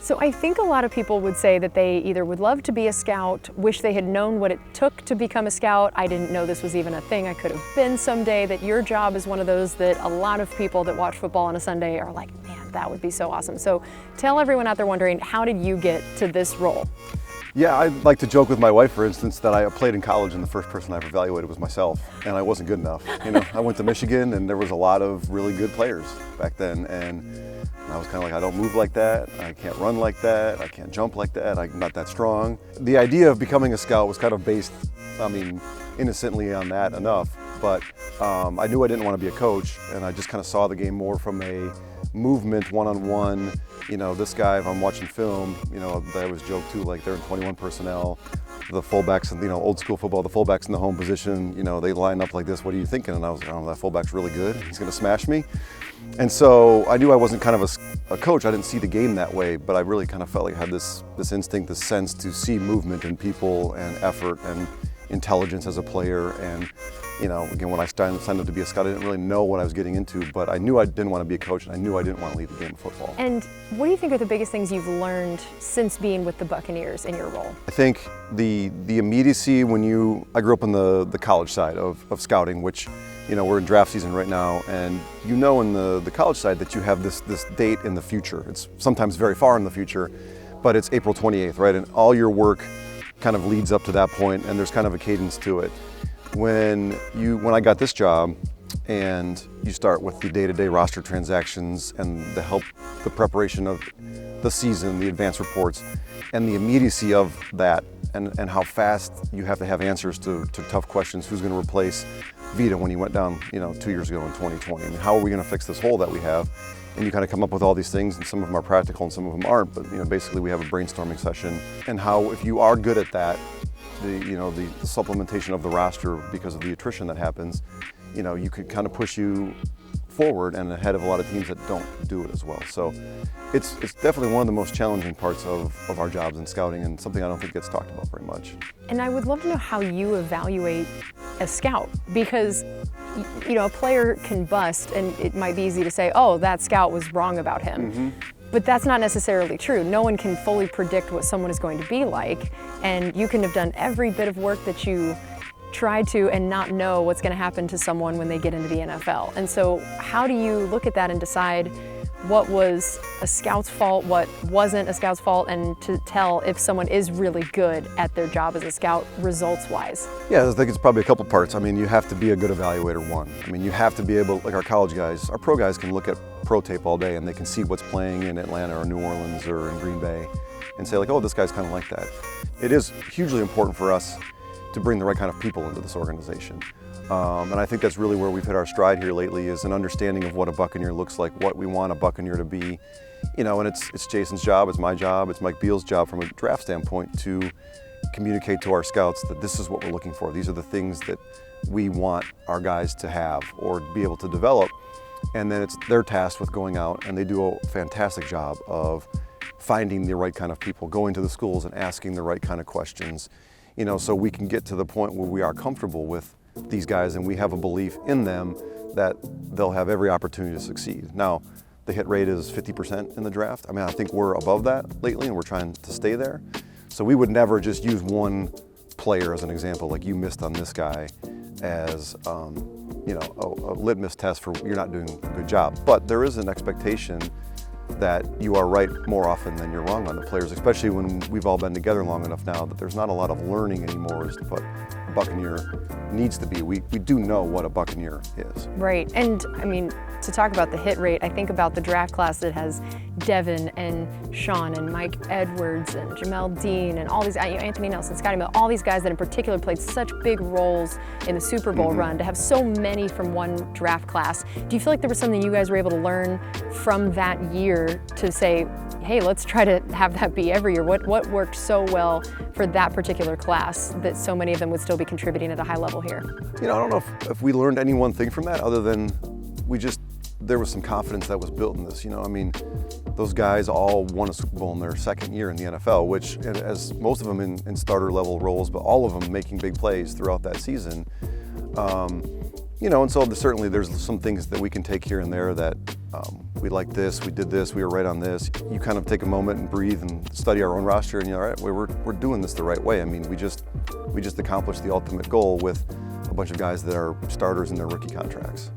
So I think a lot of people would say that they either would love to be a scout, wish they had known what it took to become a scout. I didn't know this was even a thing I could have been someday. That your job is one of those that a lot of people that watch football on a Sunday are like, man, that would be so awesome. So tell everyone out there wondering, how did you get to this role? Yeah, I like to joke with my wife, for instance, that I played in college and the first person I ever evaluated was myself, and I wasn't good enough. I went to Michigan and there was a lot of really good players back then, and I was kind of like, I don't move like that, I can't run like that, I can't jump like that, I'm not that strong. The idea of becoming a scout was kind of based, innocently on that enough, but I knew I didn't want to be a coach, and I just kind of saw the game more from a movement, one-on-one. This guy, if I'm watching film, I always joke too, like they're in 21 personnel, the fullbacks, and old school football, the fullbacks in the home position, they line up like this, what are you thinking? And I was like, oh, that fullback's really good, he's gonna smash me. And so I knew I wasn't kind of a coach, I didn't see the game that way, but I really kind of felt like I had this instinct, this sense to see movement in people and effort and intelligence as a player. And again, when I signed up to be a scout, I didn't really know what I was getting into, but I knew I didn't want to be a coach, and I knew I didn't want to lead the game of football. And what do you think are the biggest things you've learned since being with the Buccaneers in your role? I think the immediacy when I grew up on the college side of scouting, which, we're in draft season right now, and in the college side that you have this date in the future. It's sometimes very far in the future, but it's April 28th, right? And all your work kind of leads up to that point, and there's kind of a cadence to it. When I got this job, and you start with the day-to-day roster transactions and the preparation of the season, the advance reports, and the immediacy of that, and how fast you have to have answers to tough questions. Who's going to replace Vita when he went down, 2 years ago in 2020? And how are we going to fix this hole that we have? And you kind of come up with all these things, and some of them are practical and some of them aren't. But basically, we have a brainstorming session, and how if you are good at that, the supplementation of the roster because of the attrition that happens, you could kind of push you forward and ahead of a lot of teams that don't do it as well. So it's definitely one of the most challenging parts of our jobs in scouting, and something I don't think gets talked about very much. And I would love to know how you evaluate a scout, because a player can bust, and it might be easy to say, oh, that scout was wrong about him. Mm-hmm. But that's not necessarily true. No one can fully predict what someone is going to be like, and you can have done every bit of work that you tried to and not know what's going to happen to someone when they get into the NFL. And so how do you look at that and decide what was a scout's fault, what wasn't a scout's fault, and to tell if someone is really good at their job as a scout results-wise? Yeah, I think it's probably a couple parts. You have to be a good evaluator, one. You have to be able, like our college guys, our pro guys can look at pro tape all day and they can see what's playing in Atlanta or New Orleans or in Green Bay and say like, oh, this guy's kind of like that. It is hugely important for us to bring the right kind of people into this organization. And I think that's really where we've hit our stride here lately, is an understanding of what a Buccaneer looks like, what we want a Buccaneer to be. And it's Jason's job, it's my job, it's Mike Beal's job from a draft standpoint to communicate to our scouts that this is what we're looking for. These are the things that we want our guys to have or be able to develop. And then it's their task with going out, and they do a fantastic job of finding the right kind of people, going to the schools and asking the right kind of questions, so we can get to the point where we are comfortable with these guys and we have a belief in them that they'll have every opportunity to succeed. Now, the hit rate is 50% in the draft. I think we're above that lately, and we're trying to stay there. So we would never just use one player as an example, like you missed on this guy, as a litmus test for you're not doing a good job. But there is an expectation that you are right more often than you're wrong on the players, especially when we've all been together long enough now that there's not a lot of learning anymore as to what a Buccaneer needs to be. We do know what a Buccaneer is. Right, and to talk about the hit rate, I think about the draft class that has Devin and Sean and Mike Edwards and Jamel Dean and all these, Anthony Nelson, Scotty Miller, all these guys that in particular played such big roles in the Super Bowl run, to have so many from one draft class. Do you feel like there was something you guys were able to learn from that year to say, hey, let's try to have that be every year? What worked so well for that particular class that so many of them would still be contributing at a high level here? I don't know if we learned any one thing from that other than there was some confidence that was built in this. Those guys all won a Super Bowl in their second year in the NFL, which, as most of them in starter level roles, but all of them making big plays throughout that season. And so certainly there's some things that we can take here and there that we like this, we did this, we were right on this. You kind of take a moment and breathe and study our own roster, and you're all right, we're doing this the right way. I mean, we just accomplished the ultimate goal with a bunch of guys that are starters in their rookie contracts.